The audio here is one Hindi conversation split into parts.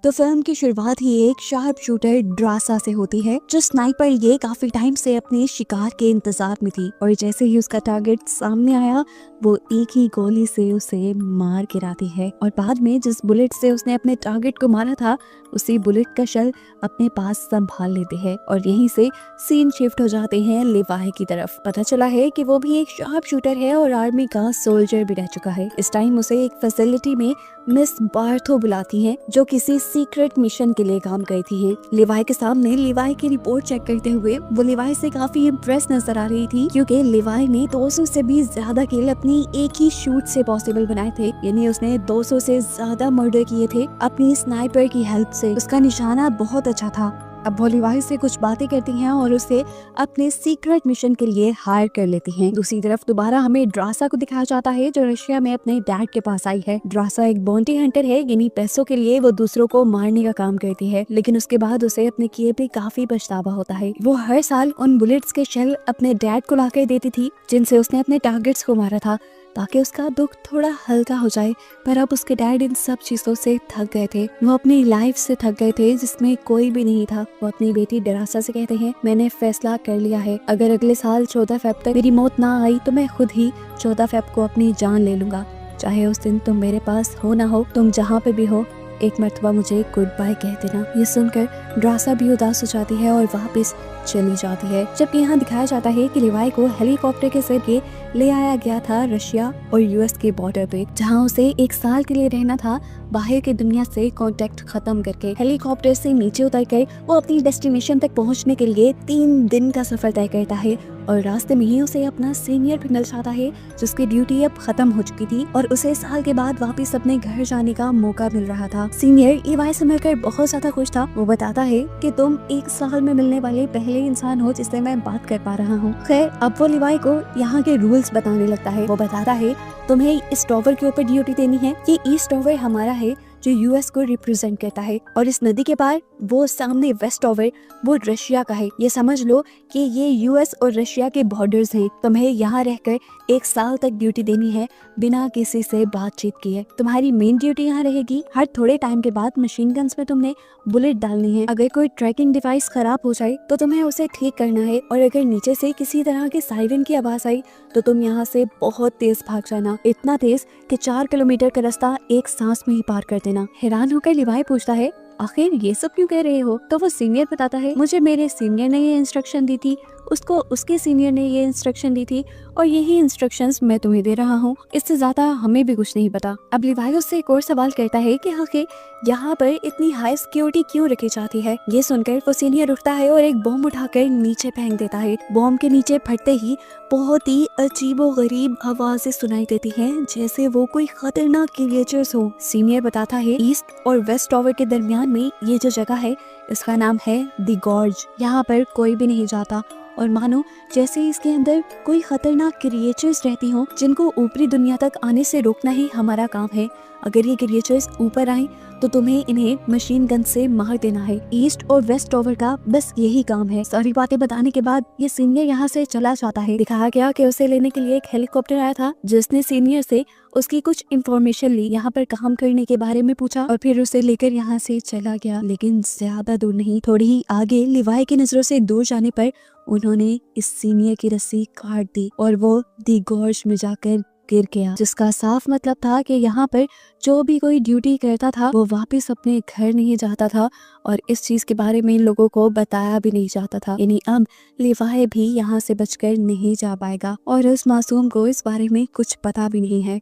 तो फिल्म की शुरुआत ही एक शार्प शूटर ड्रासा से होती है, जो स्नाइपर ये काफी टाइम से अपने शिकार के इंतजार में थी और जैसे ही उसका टारगेट सामने आया वो एक ही गोली से उसे मार गिराती है और बाद में जिस बुलेट से उसने अपने टारगेट को मारा था उसी बुलेट का शल अपने पास संभाल लेते हैं और यहीं से सीन शिफ्ट हो जाते हैं लिवाई की तरफ। पता चला है कि वो भी एक शार्प शूटर है और आर्मी का सोल्जर भी रह चुका है। इस टाइम उसे एक फैसिलिटी में मिस बार्थो बुलाती हैं, जो किसी सीक्रेट मिशन के लिए काम करती है। लिवाई के सामने लिवाई की रिपोर्ट चेक करते हुए वो लिवाई से काफी इम्प्रेस नजर आ रही थी, क्योंकि लिवाई ने 200 से भी ज्यादा किल अपनी एक ही शूट से पॉसिबल बनाए थे। यानी उसने 200 से ज्यादा मर्डर किए थे अपनी स्नाइपर की हेल्प से। उसका निशाना बहुत अच्छा था। अब वो लिवाई से कुछ बातें करती हैं और उसे अपने सीक्रेट मिशन के लिए हायर कर लेती हैं। दूसरी तरफ दोबारा हमें ड्रासा को दिखाया जाता है, जो रशिया में अपने डैड के पास आई है। ड्रासा एक बाउंटी हंटर है, यानी पैसों के लिए वो दूसरों को मारने का काम करती है, लेकिन उसके बाद उसे अपने किए पे काफी पछतावा होता है। वो हर साल उन बुलेट्स के शेल अपने डैड को लाकर देती थी जिनसे उसने अपने टारगेट्स को मारा था, ताकि उसका दुख थोड़ा हल्का हो जाए। पर अब उसके डैड इन सब चीजों से थक गए थे। वो अपनी लाइफ से थक गए थे जिसमें कोई भी नहीं था। वो अपनी बेटी ड्रासा से कहते हैं, मैंने फैसला कर लिया है, अगर अगले साल 14 फेब तक मेरी मौत ना आई तो मैं खुद ही 14 फेब को अपनी जान ले लूंगा। चाहे उस दिन तुम मेरे पास हो ना हो, तुम जहाँ पे भी हो एक मर्तबा मुझे गुड बाय कह देना। ये सुनकर ड्रासा भी उदास हो जाती है और वापस चली जाती है। जबकि यहाँ दिखाया जाता है कि लिवाई को हेलीकॉप्टर के जरिए ले आया गया था रशिया और यूएस के बॉर्डर पे, जहाँ उसे 1 साल के लिए रहना था बाहर की दुनिया से कांटेक्ट खत्म करके। हेलीकॉप्टर से नीचे उतर कर वो अपनी डेस्टिनेशन तक पहुँचने के लिए 3 दिन का सफर तय करता है और रास्ते में ही उसे अपना सीनियर भी मिल जाता है, जिसकी ड्यूटी अब खत्म हो चुकी थी और उसे साल के बाद वापस अपने घर जाने का मौका मिल रहा था। सीनियर लिवाई से मिलकर बहुत ज्यादा खुश था। वो बताता है कि तुम 1 साल में मिलने वाले पहले इंसान हो जिससे मैं बात कर पा रहा हूँ। खैर, अब वो लिवाई को यहाँ के रूल्स बताने लगता है। वो बताता है, तुम्हें इस टॉवर के ऊपर ड्यूटी देनी है। ये ईस्ट टॉवर हमारा है जो यूएस को रिप्रेजेंट करता है, और इस नदी के पार वो सामने वेस्ट टॉवर वो रशिया का है। ये समझ लो कि ये यूएस और रशिया के बॉर्डर्स हैं। तुम्हें यहाँ रहकर 1 साल तक ड्यूटी देनी है बिना किसी से बातचीत किए। तुम्हारी मेन ड्यूटी यहाँ रहेगी, हर थोड़े टाइम के बाद मशीन गन्स में तुमने बुलेट डालनी है। अगर कोई ट्रैकिंग डिवाइस खराब हो जाए तो तुम्हें उसे ठीक करना है, और अगर नीचे से किसी तरह के सायरन की आवाज आई तो तुम यहाँ से बहुत तेज भाग जाना, इतना तेज कि 4 किलोमीटर का रास्ता एक सांस में ही पार कर देना। हैरान होकर लिवाई पूछता है, आखिर ये सब क्यों कह रहे हो? तो वो सीनियर बताता है, मुझे मेरे सीनियर ने ये इंस्ट्रक्शन दी थी, उसको उसके सीनियर ने ये इंस्ट्रक्शन दी थी, और यही इंस्ट्रक्शंस मैं तुम्हें दे रहा हूँ। इससे ज्यादा हमें भी कुछ नहीं पता। अब लिवाई उससे एक और सवाल करता है कि आखिर यहाँ पर इतनी हाई सिक्योरिटी क्यों रखी जाती है? ये सुनकर वो सीनियर उठता है और एक बॉम्ब उठाकर नीचे फेंक देता है। बॉम्ब के नीचे फटते ही बहुत ही अजीबोगरीब आवाजें सुनाई देती हैं, जैसे वो कोई खतरनाक क्रिएचर्स हो। सीनियर बताता है, ईस्ट और वेस्ट टॉवर के दरमियान में ये जो जगह है इसका नाम है द गॉर्ज। यहाँ पर कोई भी नहीं जाता और मानो जैसे इसके अंदर कोई खतरनाक क्रिएचर्स रहती हों, जिनको ऊपरी दुनिया तक आने से रोकना ही हमारा काम है। अगर ये क्रिएचर्स ऊपर आए तो तुम्हें इन्हें मशीन गन से मार देना है। ईस्ट और वेस्ट टॉवर का बस यही काम है। सारी बातें बताने के बाद ये सीनियर यहाँ से चला जाता है। दिखाया गया कि उसे लेने के लिए एक हेलीकॉप्टर आया था, जिसने सीनियर से उसकी कुछ इंफॉर्मेशन ली, यहाँ पर काम करने के बारे में पूछा और फिर उसे लेकर यहाँ से चला गया। लेकिन ज्यादा दूर नहीं, थोड़ी ही आगे लिवाई की नजरों से दूर जाने पर उन्होंने इस सीनियर की रस्सी काट दी और वो दी गॉर्ज में जाकर गिर गया, जिसका साफ मतलब था कि यहाँ पर जो भी कोई ड्यूटी करता था वो वापस अपने घर नहीं जाता था, और इस चीज के बारे में लोगों को बताया भी नहीं जाता था। यानी अब लिवाई भी यहाँ से बचकर नहीं जा पाएगा और उस मासूम को इस बारे में कुछ पता भी नहीं है।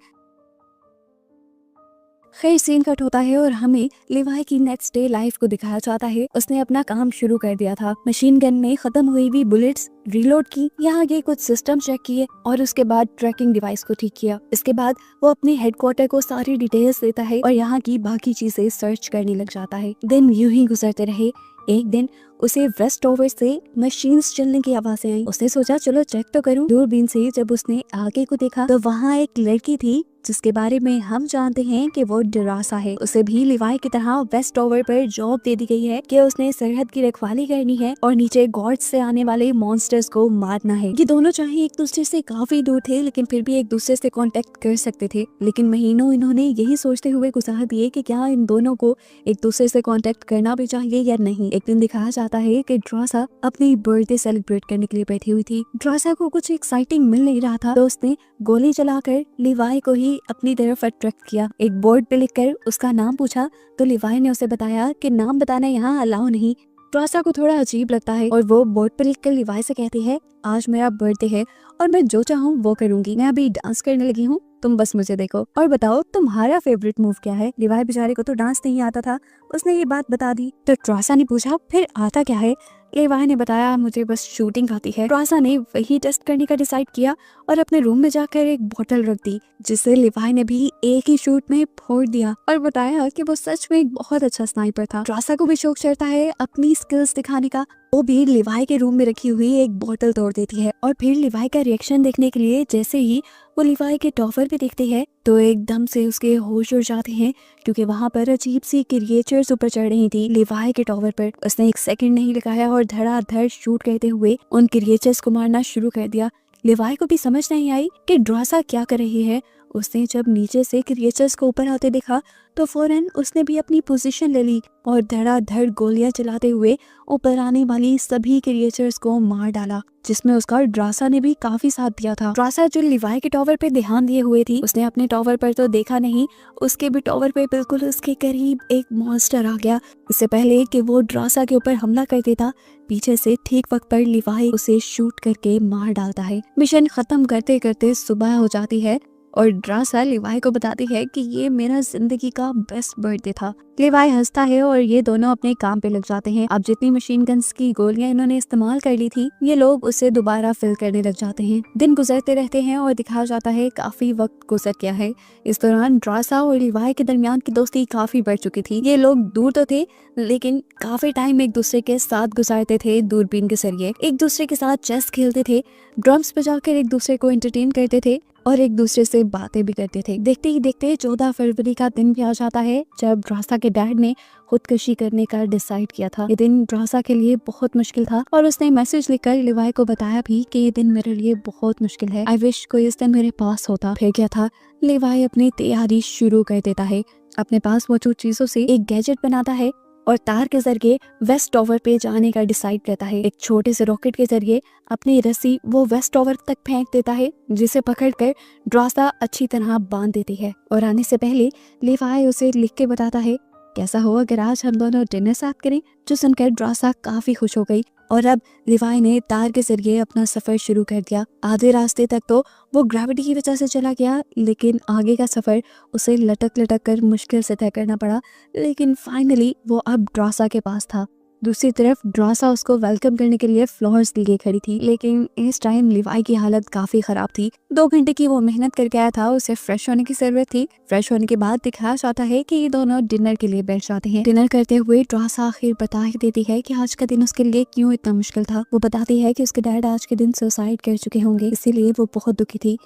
खैर, सीन कट होता है और हमें लिवाई की नेक्स्ट डे लाइफ को दिखाया जाता है। उसने अपना काम शुरू कर दिया था। मशीन गन में खत्म हुई हुई बुलेट्स रीलोड की, यहाँ आगे कुछ सिस्टम चेक किए और उसके बाद ट्रैकिंग डिवाइस को ठीक किया। इसके बाद वो अपने हेडक्वार्टर को सारी डिटेल्स देता है और यहाँ की बाकी चीजें सर्च करने लग जाता है। दिन यूं ही गुजरते रहे। एक दिन उसे वेस्ट टॉवर से मशीन्स चलने की आवाजें आई। उसने सोचा चलो चेक तो करूं। दूरबीन से जब उसने आगे को देखा तो वहाँ एक लड़की थी जिसके बारे में हम जानते हैं कि वो ड्रासा है। उसे भी लिवाई की तरह वेस्ट टावर पर जॉब दे दी गई है कि उसने सरहद की रखवाली करनी है और नीचे गॉड्स से आने वाले मॉन्स्टर्स को मारना है। ये दोनों चाहे एक दूसरे से काफी दूर थे लेकिन फिर भी एक दूसरे से कांटेक्ट कर सकते थे, लेकिन महीनों इन्होंने यही सोचते हुए गुजार दिए कि क्या इन दोनों को एक दूसरे से कांटेक्ट करना भी चाहिए या नहीं। एक दिन दिखाया जाता है कि ड्रासा अपनी बर्थडे सेलिब्रेट करने के लिए बैठी हुई थी। ड्रासा को कुछ एक्साइटिंग मिल नहीं रहा था तो उसने गोली चलाकर लिवाई को ही अपनी तरफ अट्रैक्ट किया। एक बोर्ड पे लिखकर उसका नाम पूछा तो लिवाई ने उसे बताया कि नाम बताना यहाँ अलाउ नहीं। ड्रासा को थोड़ा अजीब लगता है और वो बोर्ड पर लिखकर लिवाई से कहती है, आज मेरा बर्थडे है और मैं जो चाहूँ वो करूंगी। मैं अभी डांस करने लगी हूँ, तुम बस मुझे देखो और बताओ तुम्हारा फेवरेट मूव क्या है। लिवाई बेचारे को तो डांस नहीं आता था, उसने ये बात बता दी। तो ड्रासा ने पूछा फिर आता क्या है। लिवाई ने बताया मुझे बस शूटिंग आती है। ड्रासा ने वही टेस्ट करने का डिसाइड किया और अपने रूम में जाकर एक बोतल रख दी, जिसे लिवाई ने भी एक ही शूट में फोड़ दिया और बताया कि वो सच में एक बहुत अच्छा स्नाइपर था। ड्रासा को भी शौक चढ़ता है अपनी स्किल्स दिखाने का। वो भी लिवाई के रूम में रखी हुई एक बोतल तोड़ देती है और फिर लिवाई का रिएक्शन देखने के लिए जैसे ही वो लिवाई के टॉवर पे देखती है तो एकदम से उसके होश उड़ जाते हैं, क्योंकि वहाँ पर अजीब सी क्रिएचर्स ऊपर चढ़ रही थी लिवाई के टॉवर पर। उसने एक सेकंड नहीं लगाया और धड़ाधड़ शूट करते हुए उन क्रिएचर्स को मारना शुरू कर दिया। लिवाई को भी समझ नहीं आई कि ड्रासा क्या कर रही है। उसने जब नीचे से क्रिएचर्स को ऊपर आते देखा तो फौरन उसने भी अपनी पोजीशन ले ली और धड़ाधड़ गोलियां चलाते हुए ऊपर आने वाली सभी क्रिएचर्स को मार डाला, जिसमें उसका ड्रासा ने भी काफी साथ दिया था। ड्रासा जो लिवाई के टॉवर पे ध्यान दिए हुए थी, उसने अपने टॉवर पर तो देखा नहीं, उसके भी टॉवर पे बिल्कुल उसके करीब एक मॉन्स्टर आ गया। इससे पहले कि वो ड्रासा के ऊपर हमला कर देता, पीछे से ठीक वक्त पर लिवाई उसे शूट करके मार डालता है। मिशन खत्म करते करते सुबह हो जाती है और ड्रासा लिवाई को बताती है कि ये मेरा जिंदगी का बेस्ट बर्थडे था। लिवाई हंसता है और ये दोनों अपने काम पे लग जाते हैं। अब जितनी मशीन गन्स की गोलियां इन्होंने इस्तेमाल कर ली थी, ये लोग उसे दोबारा फिल करने लग जाते हैं। दिन गुजरते रहते हैं और दिखाया जाता है काफी वक्त गुजर गया है। इस दौरान ड्रासा और लिवाई के दरमियान की दोस्ती काफी बढ़ चुकी थी। ये लोग दूर तो थे लेकिन काफी टाइम एक दूसरे के साथ गुजारते थे। दूरबीन के जरिए एक दूसरे के साथ चेस खेलते थे, ड्रम्स बजाकर एक दूसरे को एंटरटेन करते थे और एक दूसरे से बातें भी करते थे। देखते ही देखते 14 फरवरी का दिन भी आ जाता है जब ड्रासा के डैड ने खुदकुशी करने का डिसाइड किया था। ये दिन ड्रासा के लिए बहुत मुश्किल था और उसने मैसेज लिखकर लिवाई को बताया भी कि ये दिन मेरे लिए बहुत मुश्किल है, आई विश कोई इस दिन मेरे पास होता। फिर क्या था, लिवाई अपनी तैयारी शुरू कर देता है। अपने पास मौजूद चीजों से एक गैजेट बनाता है और तार के जरिए वेस्ट टावर पे जाने का डिसाइड करता है। एक छोटे से रॉकेट के जरिए अपनी रस्सी वो वेस्ट टावर तक फेंक देता है, जिसे पकड़कर ड्रासा अच्छी तरह बांध देती है। और आने से पहले लिवाई उसे लिख के बताता है, कैसा हो अगर आज हम दोनों डिनर साथ करें। जो सुनकर ड्रासा काफी खुश हो गई और अब लिवाई ने तार के जरिए अपना सफर शुरू कर दिया। आधे रास्ते तक तो वो ग्रेविटी की वजह से चला गया, लेकिन आगे का सफर उसे लटक लटक कर मुश्किल से तय करना पड़ा। लेकिन फाइनली वो अब ड्रासा के पास था। दूसरी तरफ ड्रासा उसको वेलकम करने के लिए फ्लोर्स लिए खड़ी थी, लेकिन इस टाइम लिवाई की हालत काफी खराब थी। 2 घंटे की वो मेहनत करके आया था, उसे फ्रेश होने की जरूरत थी। फ्रेश होने के बाद दिखाया जाता है कि ये दोनों डिनर के लिए बैठ जाते हैं। डिनर करते हुए ड्रासा आखिर बता ही देती है कि आज का दिन उसके लिए क्यों इतना मुश्किल था। वो बताती है कि उसके डैड आज के दिन सुसाइड कर चुके होंगे, इसीलिए वो बहुत दुखी थी।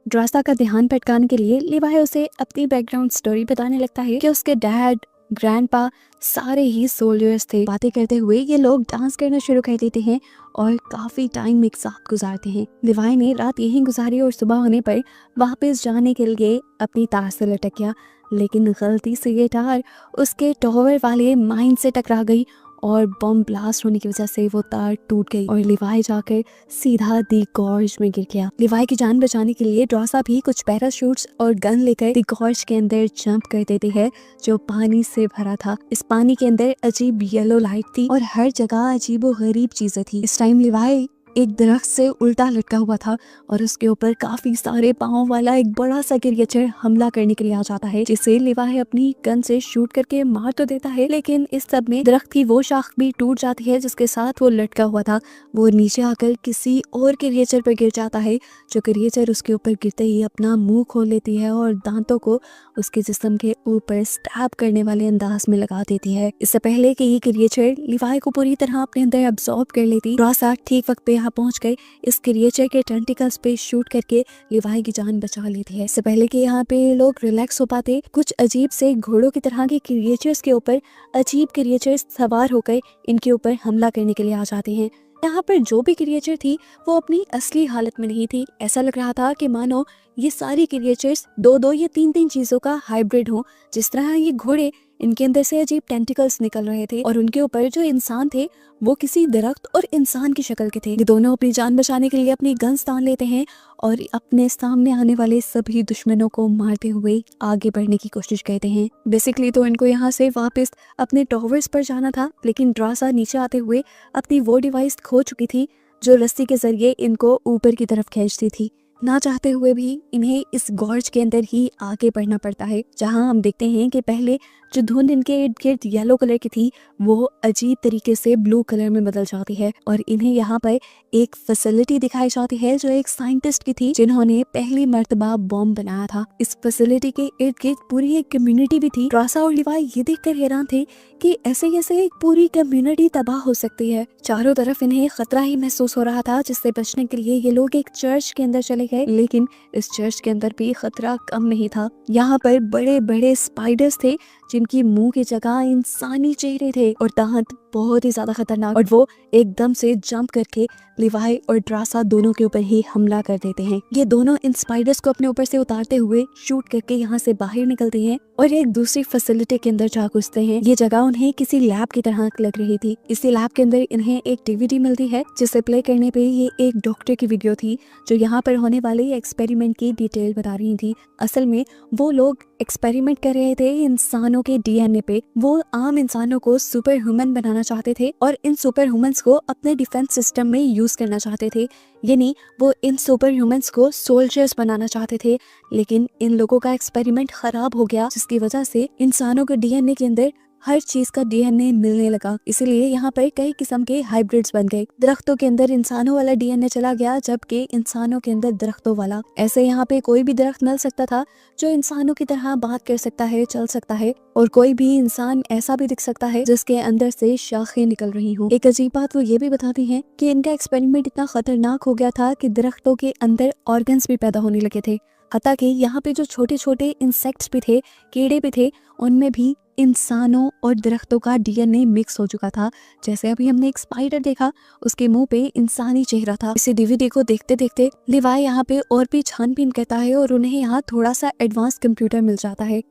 ड्रासा का ध्यान भटकाने के लिए लिवाई उसे अपनी बैकग्राउंड स्टोरी बताने लगता है कि उसके डैड, ग्रैंडपा सारे ही सोल्जर्स थे। बातें करते हुए ये लोग डांस करना शुरू कर देते हैं और काफी टाइम एक साथ गुजारते हैं। लिवाई ने रात यहीं गुजारी और सुबह होने पर वापस जाने के लिए अपनी तार से लटक गया, लेकिन गलती से ये तार उसके टॉवर वाले माइन से टकरा गई और बम ब्लास्ट होने की वजह से वो तार टूट गई और लिवाई जाकर सीधा दी गॉर्ज में गिर गया। लिवाई की जान बचाने के लिए ड्रासा भी कुछ पैराशूट्स और गन लेकर दी गॉर्ज के अंदर जंप कर देते हैं, जो पानी से भरा था। इस पानी के अंदर अजीब येलो लाइट थी और हर जगह अजीबो गरीब चीजें थी। इस टाइम लिवाई एक दरख्त से उल्टा लटका हुआ था और उसके ऊपर काफी सारे पाँव वाला एक बड़ा सा क्रिएचर हमला करने के लिए आ जाता है, जिसे लिवाई अपनी गन से शूट करके मार तो देता है, लेकिन इस सब में दरख्त की वो शाख भी टूट जाती है जिसके साथ वो लटका हुआ था। वो नीचे आकर किसी और क्रिएचर पर गिर जाता है, जो क्रिएचर उसके ऊपर गिरते ही अपना मुंह खोल लेती है और दांतों को उसके जिस्म के ऊपर स्टैब करने वाले अंदाज में लगा देती है। इससे पहले कि ये क्रिएचर लिवाई को पूरी तरह अपने अंदर अब्सॉर्ब कर लेती, ड्रासा ठीक वक्त पे यहाँ पहुंचकर इस क्रिएचर के टेंटिकल्स पे शूट करके लिवाई की जान बचा लेते हैं। इससे पहले कि यहाँ पे लोग रिलैक्स हो पाते, कुछ अजीब से घोड़ों की तरह के क्रिएचर्स के ऊपर अजीब क्रिएचर्स सवार होकर इनके ऊपर हमला करने के लिए आ जाते हैं। यहाँ पर जो भी क्रिएचर थी वो अपनी असली हालत में नहीं थी। ऐसा लग रहा था कि मानो ये सारी क्रिएचर्स दो या तीन चीजों का हाइब्रिड हो। जिस तरह ये घोड़े, इनके अंदर से अजीब टेंटिकल्स निकल रहे थे और उनके ऊपर जो इंसान थे वो किसी दरख्त और इंसान की शक्ल के थे। ये दोनों अपनी जान बचाने के लिए अपनी गन्स तान लेते हैं और अपने सामने आने वाले सभी दुश्मनों को मारते हुए आगे बढ़ने की कोशिश करते हैं। बेसिकली तो इनको यहाँ से वापस अपने टॉवर्स पर जाना था, लेकिन ड्रासा नीचे आते हुए अपनी वो डिवाइस खो चुकी थी जो रस्सी के जरिए इनको ऊपर की तरफ खींचती थी। ना चाहते हुए भी इन्हें इस गॉर्ज के अंदर ही आगे बढ़ना पड़ता है, जहां हम देखते हैं कि पहले जो धुंध इनके इर्द गिर्द येलो कलर की थी वो अजीब तरीके से ब्लू कलर में बदल जाती है और इन्हें यहाँ पर एक फैसिलिटी दिखाई जाती है जो एक साइंटिस्ट की थी जिन्होंने पहली मर्तबा बॉम्ब बनाया था। इस फैसिलिटी के इर्द गिर्द पूरी एक कम्युनिटी भी थी। ड्रासा और लिवाई ये देखकर हैरान थे कि ऐसे कैसे एक पूरी कम्युनिटी तबाह हो सकती है। चारों तरफ इन्हें खतरा ही महसूस हो रहा था, जिससे बचने के लिए ये लोग एक चर्च के अंदर चले गए, लेकिन इस चर्च के अंदर भी खतरा कम नहीं था। यहाँ पर बड़े बड़े स्पाइडर्स थे जिनकी मुंह की जगह इंसानी चेहरे थे और दांत बहुत ही ज्यादा खतरनाक, और वो एकदम से जंप करके लिवाई और ड्रासा दोनों के ऊपर ही हमला कर देते हैं। ये दोनों इन स्पाइडर्स को अपने ऊपर से उतारते हुए शूट करके यहाँ से बाहर निकलते हैं और एक दूसरी फैसिलिटी के अंदर जा घुसते हैं। ये जगह उन्हें किसी लैब की तरह लग रही थी। इसी लैब के अंदर इन्हें एक डीवीडी मिलती है जिसे प्ले करने पे ये एक डॉक्टर की वीडियो थी जो यहाँ पर होने वाले एक्सपेरिमेंट की डिटेल बता रही थी। असल में वो लोग एक्सपेरिमेंट कर रहे थे इंसानों के डीएनए पे। वो आम इंसानों को सुपर ह्यूमन बनाना चाहते थे और इन सुपर ह्यूमंस को अपने डिफेंस सिस्टम में यूज करना चाहते थे, यानी वो इन सुपर ह्यूमंस को सोल्जर्स बनाना चाहते थे। लेकिन इन लोगों का एक्सपेरिमेंट खराब हो गया, जिसकी वजह से इंसानों के डीएनए के अंदर हर चीज का डीएनए मिलने लगा। इसीलिए यहाँ पर कई किस्म के हाइब्रिड्स बन गए। दरख्तों के अंदर इंसानों वाला डीएनए चला गया, जबकि इंसानों के अंदर दरख्तों वाला। ऐसे यहाँ पे कोई भी दरख्त मिल सकता था जो इंसानों की तरह बात कर सकता है, चल सकता है, और कोई भी इंसान ऐसा भी दिख सकता है जिसके अंदर से शाखें निकल रही हो। एक अजीब बात वो ये भी बताती है कि इनका एक्सपेरिमेंट इतना खतरनाक हो गया था कि दरख्तों के अंदर ऑर्गन्स भी पैदा होने लगे थे। हत्ता कि यहाँ पे जो छोटे छोटे इंसेक्ट्स भी थे, कीड़े भी थे, उनमें भी इंसानों और दरख्तों का डीएनए मिक्स हो चुका था। जैसे अभी हमने एक स्पाइडर देखा, उसके मुंह पे इंसानी चेहरा था। इसे डीवीडी को देखते देखते लिवाई यहाँ पे और भी छानबीन करता है और उन्हें यहाँ थोड़ा सा एडवांस कंप्यूटर मिल जाता है।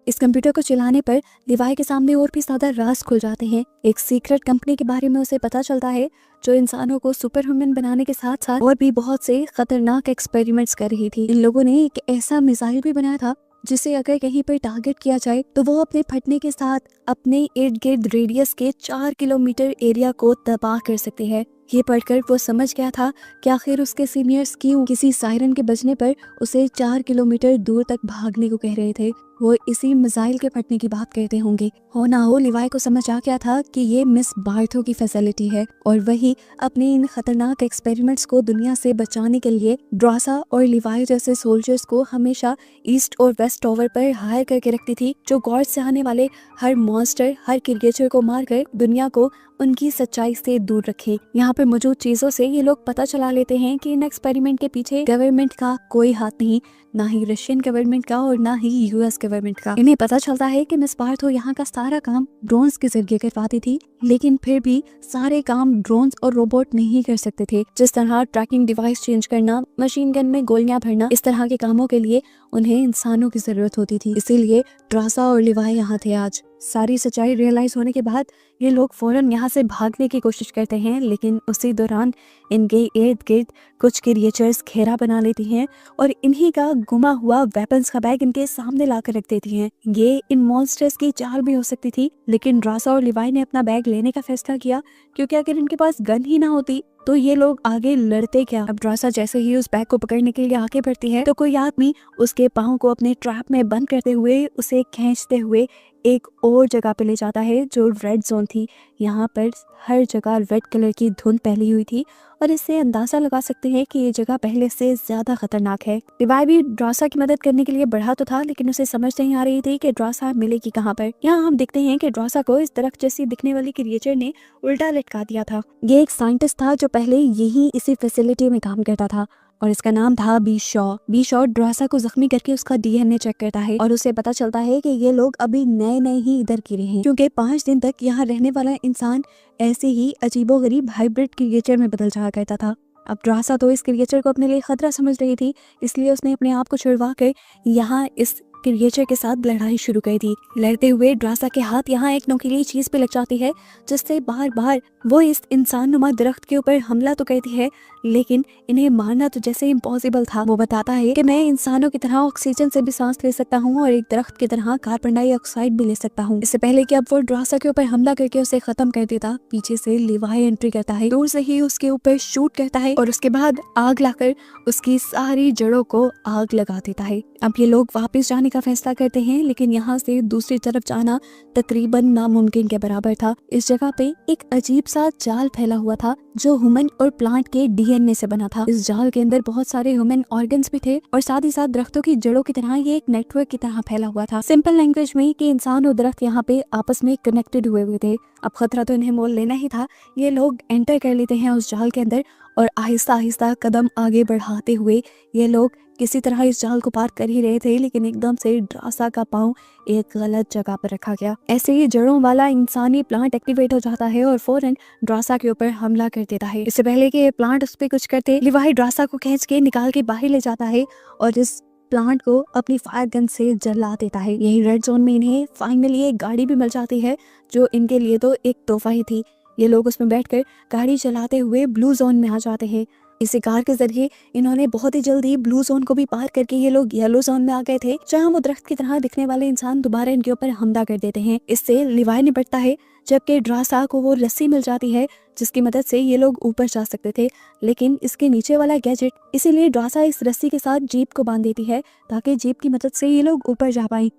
इस कंप्यूटर को चलाने पर लिवाई के सामने और भी ज्यादा राज खुल जाते हैं। एक सीक्रेट कंपनी के बारे में उसे पता चलता है जो इंसानों को सुपर ह्यूमन बनाने के साथ साथ और भी बहुत से खतरनाक एक्सपेरिमेंट्स कर रही थी। इन लोगों ने एक ऐसा मिसाइल भी बनाया था जिसे अगर कहीं पर टारगेट किया जाए तो वो अपने फटने के साथ अपने इर्द गिर्द रेडियस के 4 किलोमीटर एरिया को तबाह कर सकते हैं। ये पढ़कर वो समझ गया था कि आखिर उसके सीनियर्स क्यों किसी सायरन के बजने पर उसे 4 किलोमीटर दूर तक भागने को कह रहे थे। वो इसी मिसाइल के फटने की बात करते होंगे। हो ना हो लिवाई को समझ आ गया था कि ये मिस बार्थो की फैसिलिटी है और वही अपने इन खतरनाक एक्सपेरिमेंट्स को दुनिया से बचाने के लिए ड्रासा और लिवाई जैसे सोल्जर्स को हमेशा ईस्ट और वेस्ट टॉवर पर हायर करके रखती थी, जो गॉड से आने वाले हर मॉन्स्टर, हर क्रिएचर को मारकर दुनिया को उनकी सच्चाई से दूर रखे। यहाँ पर मौजूद चीजों से ये लोग पता चला लेते हैं कि इन एक्सपेरिमेंट के पीछे गवर्नमेंट का कोई हाथ नहीं, ना ही रशियन गवर्नमेंट का और ना ही यूएस गवर्नमेंट का। इन्हें पता चलता है कि मिस बार्थो यहाँ का सारा काम ड्रोन्स के जरिए करवाती थी, लेकिन फिर भी सारे काम ड्रोन्स और रोबोट नहीं कर सकते थे। जिस तरह ट्रैकिंग डिवाइस चेंज करना, मशीन गन में गोलियां भरना, इस तरह के कामों के लिए उन्हें इंसानों की जरूरत होती थी। इसीलिए ड्रासा और लिवाई यहाँ थे आज। सारी सच्चाई रियलाइज होने के बाद ये लोग फौरन यहाँ से भागने की कोशिश करते हैं, लेकिन उसी दौरान इनके इर्द गिर्द कुछ क्रिएचर्स घेरा बना लेती हैं और इन्हीं का गुमा हुआ वेपन्स का बैग इनके सामने ला कर रख देती हैं। ये इन मॉन्स्टर्स की चाल भी हो सकती थी, लेकिन ड्रासा और लिवाई ने अपना बैग लेने का फैसला किया, क्योंकि अगर इनके पास गन ही ना होती तो ये लोग आगे लड़ते क्या। अब ड्रासा जैसे ही उस बैग को पकड़ने के लिए आगे बढ़ती है तो कोई आदमी उसके पाँव को अपने ट्रैप में बंद करते हुए उसे खींचते हुए एक और जगह पे ले जाता है जो रेड जोन थी। यहाँ पर हर जगह रेड कलर की धुंध फैली हुई थी और इससे अंदाजा लगा सकते हैं कि ये जगह पहले से ज्यादा खतरनाक है। लिवाई भी ड्रासा की मदद करने के लिए बढ़ा तो था, लेकिन उसे समझ नहीं आ रही थी कि ड्रासा मिलेगी कहाँ पर। यहाँ हम देखते हैं कि ड्रासा को इस दरख्त जैसी दिखने वाली क्रिएचर ने उल्टा लटका दिया था। ये एक साइंटिस्ट था जो पहले यही इसी फैसिलिटी में काम करता था और इसका नाम था बी शॉ ड्रासा को जख्मी करके उसका डीएनए चेक करता है और उसे पता चलता है कि ये लोग अभी नए नए ही इधर गिरे हैं, क्योंकि 5 दिन तक यहाँ रहने वाला इंसान ऐसे ही अजीबोगरीब हाइब्रिड क्रिएचर में बदल जाया करता था। अब ड्रासा तो इस क्रिएचर को अपने लिए खतरा समझ रही थी, इसलिए उसने अपने आप को छुड़वा कर यहाँ इस क्रिएचर के साथ लड़ाई शुरू कर दी। लड़ते हुए ड्रासा के हाथ यहाँ एक नुकीली चीज पे लग जाती है, जिससे बार बार वो इस इंसान नुमा दरख्त के ऊपर हमला तो करती है, लेकिन इन्हें मारना तो जैसे इम्पॉसिबल था। वो बताता है कि मैं इंसानों की तरह ऑक्सीजन से भी सांस ले सकता हूँ और एक दरख्त की तरह कार्बन डाइऑक्साइड भी ले सकता हूँ। इससे पहले कि अब वो ड्रासा के ऊपर हमला करके उसे खत्म कर देता, पीछे से लिवाई एंट्री करता है, दूर से ही उसके ऊपर शूट करता है और उसके बाद आग लाकर उसकी सारी जड़ों को आग लगा देता है। अब ये लोग वापस जाने का फैसला करते हैं, लेकिन यहाँ से दूसरी तरफ जाना तकरीबन नामुमकिन के बराबर था। इस जगह पे एक अजीब सा जाल फैला हुआ था जो ह्यूमन और प्लांट के डीएनए से बना था। इस जाल के अंदर बहुत सारे ह्यूमन ऑर्गन्स भी थे और साथ ही साथ दरख्तों की जड़ों की तरह ये एक नेटवर्क की तरह फैला हुआ था। सिंपल लैंग्वेज में कि इंसान और दरख्त यहाँ पे आपस में कनेक्टेड हुए थे। अब खतरा तो इन्हें मोल लेना ही था। ये लोग एंटर कर लेते हैं उस जाल के अंदर और आहिस्ता आहिस्ता कदम आगे बढ़ाते हुए ये लोग किसी तरह इस जाल को पार कर ही रहे थे, लेकिन एकदम से ड्रासा का पाँव एक गलत जगह पर रखा गया। ऐसे ही जड़ों वाला इंसानी प्लांट एक्टिवेट हो जाता है और फौरन ड्रासा के ऊपर हमला कर देता है। इससे पहले कि ये प्लांट उस पर कुछ करते, लिवाई ड्रासा को खींच के निकाल के बाहर ले जाता है और इस प्लांट को अपनी फायर गन से जला देता है। यही रेड जोन में इन्हें फाइनली एक गाड़ी भी मिल जाती है, जो इनके लिए तो एक तोहफा ही थी। ये लोग उसमें बैठकर गाड़ी चलाते हुए ब्लू जोन में आ जाते हैं। इसी कार के जरिए इन्होंने बहुत ही जल्दी ब्लू जोन को भी पार करके ये लोग येलो जोन में आ गए थे, जहां वो दरख्त की तरह दिखने वाले इंसान दोबारा इनके ऊपर हमला कर देते हैं। इससे लिवाई निपटता है, जबकि ड्रासा को वो रस्सी मिल जाती है जिसकी मदद से ये लोग ऊपर जा सकते थे, लेकिन इसके नीचे वाला गैजेट, इसीलिए ड्रासा इस रस्सी के साथ जीप को बांध देती है ताकि जीप की मदद से ये लोग ऊपर जा पाए।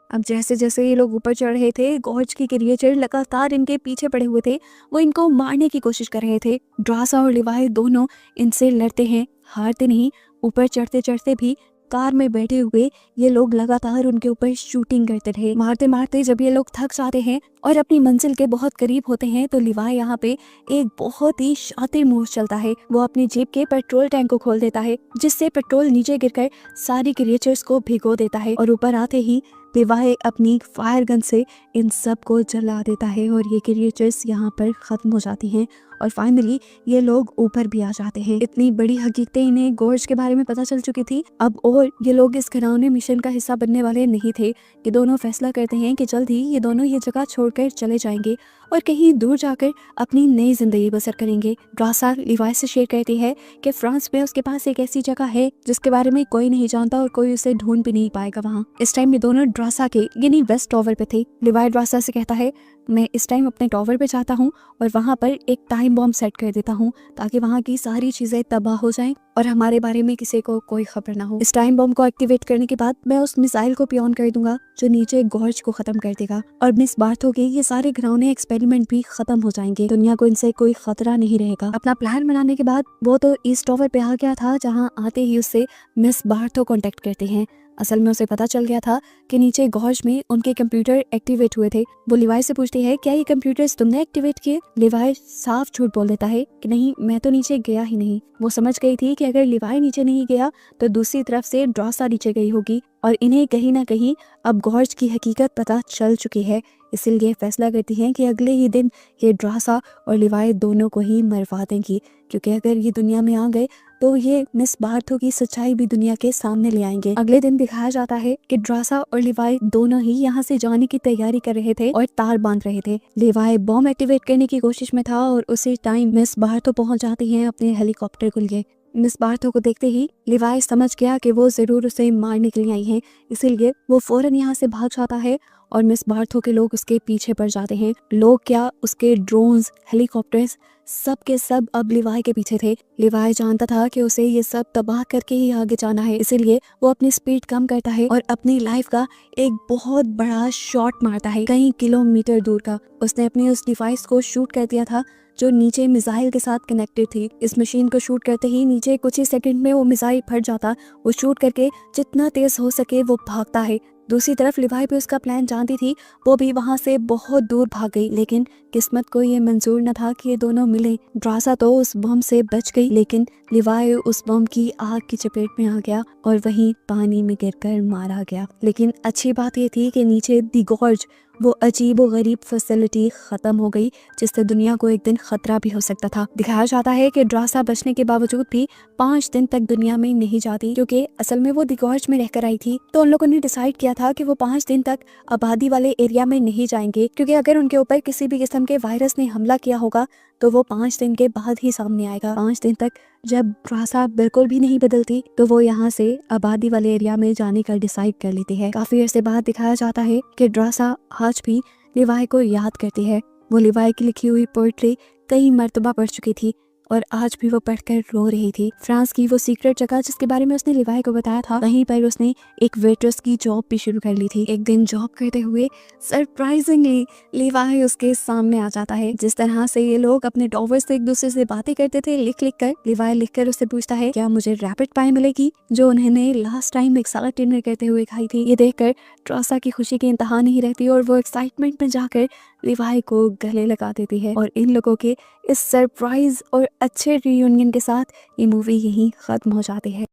अब जैसे जैसे ये लोग ऊपर चढ़ रहे थे, गॉर्ज की क्रिएचर लगातार इनके पीछे पड़े हुए थे। वो इनको मारने की कोशिश कर रहे थे। ड्रासा और लिवाई दोनों इनसे लड़ते हैं, हारते नहीं। ऊपर चढ़ते चढ़ते भी कार में बैठे हुए ये लोग लगातार उनके ऊपर शूटिंग करते रहे। मारते मारते जब ये लोग थक जाते हैं और अपनी मंजिल के बहुत करीब होते हैं, तो लिवाई यहाँ पे एक बहुत ही शातिर मूव चलता है। वो अपनी जीप के पेट्रोल टैंक को खोल देता है, जिससे पेट्रोल नीचे गिरकर सारी क्रिएचर्स को भिगो देता है और ऊपर आते ही लिवाई अपनी फायर गन से इन सब को जला देता है और ये क्रिएचर्स यहाँ पर खत्म हो जाती हैं और फाइनली ये लोग ऊपर भी आ जाते हैं। इतनी बड़ी हकीकतें इन्हें गॉर्ज के बारे में पता चल चुकी थी अब, और ये लोग इस घिनौने मिशन का हिस्सा बनने वाले नहीं थे। ये दोनों फैसला करते हैं कि जल्द ही ये दोनों ये जगह छोड़कर चले जाएंगे और कहीं दूर जाकर अपनी नई जिंदगी बसर करेंगे। ड्रासा लिवाई से शेयर करती है कि फ्रांस में उसके पास एक ऐसी जगह है जिसके बारे में कोई नहीं जानता और कोई उसे ढूंढ भी नहीं पाएगा वहाँ। इस टाइम ये दोनों ड्रासा के यानी वेस्ट टॉवर पे थे। लिवाई ड्रासा से कहता है, मैं इस टाइम अपने टॉवर पे जाता हूँ और वहाँ पर एक टाइम बॉम्ब सेट कर देता हूँ ताकि वहाँ की सारी चीजें तबाह हो जाएं और हमारे बारे में किसी को कोई खबर ना हो। इस टाइम बॉम्ब को एक्टिवेट करने के बाद मैं उस मिसाइल को भी ऑन कर दूंगा जो नीचे गॉर्ज को खत्म कर देगा और मिस बार्थो के ये सारे घिनौने एक्सपेरिमेंट भी खत्म हो जाएंगे। दुनिया को इनसे कोई खतरा नहीं रहेगा। अपना प्लान बनाने के बाद वो तो ईस्ट टॉवर पे आ गया था, जहाँ आते ही उससे मिस बार्थो कॉन्टेक्ट करते हैं। असल में उसे पता चल गया था कि नीचे गॉर्ज में उनके कंप्यूटर एक्टिवेट हुए थे। वो लिवाई से पूछती है, क्या ये कंप्यूटर्स तुमने एक्टिवेट किए? लिवाई साफ झूठ बोल देता है कि नहीं, मैं तो नीचे गया ही नहीं। वो समझ गई थी कि अगर लिवाई नीचे नहीं गया तो दूसरी तरफ से ड्रासा नीचे गई होगी और इन्हें कहीं ना कहीं अब गॉर्ज की हकीकत पता चल चुकी है। इसीलिए फैसला करती हैं कि अगले ही दिन ये ड्रासा और लिवाई दोनों को ही मरवा देंगी, क्योंकि अगर ये दुनिया में आ गए तो ये मिस बार्थो की सच्चाई भी दुनिया के सामने ले आएंगे। अगले दिन दिखाया जाता है कि ड्रासा और लिवाई दोनों ही यहाँ से जाने की तैयारी कर रहे थे और तार बांध रहे थे। लिवाई बॉम्ब एक्टिवेट करने की कोशिश में था और उसी टाइम मिस बार्थो पहुंच जाती हैं अपने हेलीकॉप्टर को लिए। मिस बार्थो को देखते ही लिवाई समझ गया कि वो जरूर उसे मारने के लिए आई हैं, इसीलिए वो फौरन यहाँ से भाग जाता है और मिस बार्थो के लोग उसके पीछे पड़ जाते हैं। लोग क्या, उसके ड्रोन्स, हेलीकॉप्टर्स, सब के सब अब लिवाई के पीछे थे। लिवाई जानता था कि उसे ये सब तबाह करके ही आगे जाना है, इसीलिए वो अपनी स्पीड कम करता है और अपनी लाइफ का एक बहुत बड़ा शॉट मारता है, कई किलोमीटर दूर का। उसने अपनी उस डिवाइस को शूट कर दिया था जो नीचे मिसाइल के साथ कनेक्टेड थी। इस मशीन को शूट करते ही नीचे कुछ ही सेकंड में वो मिसाइल फट जाता। वो शूट करके जितना तेज हो सके वो भागता है। दूसरी तरफ लिवाई भी उसका प्लान जानती थी, वो भी वहां से बहुत दूर भाग गई, लेकिन किस्मत को ये मंजूर न था कि ये दोनों मिले। ड्रासा तो उस बम से बच गई, लेकिन लिवाई उस बम की आग की चपेट में आ गया और वहीं पानी में गिरकर मारा गया। लेकिन अच्छी बात ये थी कि नीचे दी गॉर्ज, वो अजीब व गरीब फैसिलिटी खत्म हो गई जिससे दुनिया को एक दिन खतरा भी हो सकता था। दिखाया जाता है कि ड्रासा बचने के बावजूद भी 5 दिन तक दुनिया में नहीं जाती, क्योंकि असल में वो दी गॉर्ज में रहकर आई थी। तो उन लोगों ने डिसाइड किया था कि वो 5 दिन तक आबादी वाले एरिया में नहीं जाएंगे, क्योंकि अगर उनके ऊपर किसी भी किस्म के वायरस ने हमला किया होगा तो वो 5 दिन के बाद ही सामने आएगा। 5 दिन तक जब ड्रासा बिल्कुल भी नहीं बदलती तो वो यहाँ से आबादी वाले एरिया में जाने का डिसाइड कर लेती है। काफी अर्से बाद दिखाया जाता है कि ड्रासा आज भी लिवाई को याद करती है। वो लिवाई की लिखी हुई पोएट्री कई मर्तबा पढ़ चुकी थी और आज भी वो पढ़कर रो रही थी। फ्रांस की वो सीक्रेट जगह जिसके बारे में उसने लिवाई को बताया था, वहीं पर उसने एक वेट्रेस की जॉब भी शुरू कर ली थी। एक दिन जॉब करते हुए सरप्राइजिंगली लिवाई उसके सामने आ जाता है। जिस तरह से ये लोग अपने टॉवर्स से एक दूसरे से बातें करते थे लिख लिख कर, लिवाई लिख कर उससे पूछता है क्या मुझे रैपिड पाई मिलेगी जो उन्होंने लास्ट टाइम एक साथ डिनर करते हुए खाई थी। ये देखकर ट्रासा की खुशी की इंतहा नहीं रहती और वो एक्साइटमेंट में जाकर लिवाई को गले लगा देती है। और इन लोगों के इस सरप्राइज और अच्छे रियूनियन के साथ ये मूवी यहीं खत्म हो जाती है।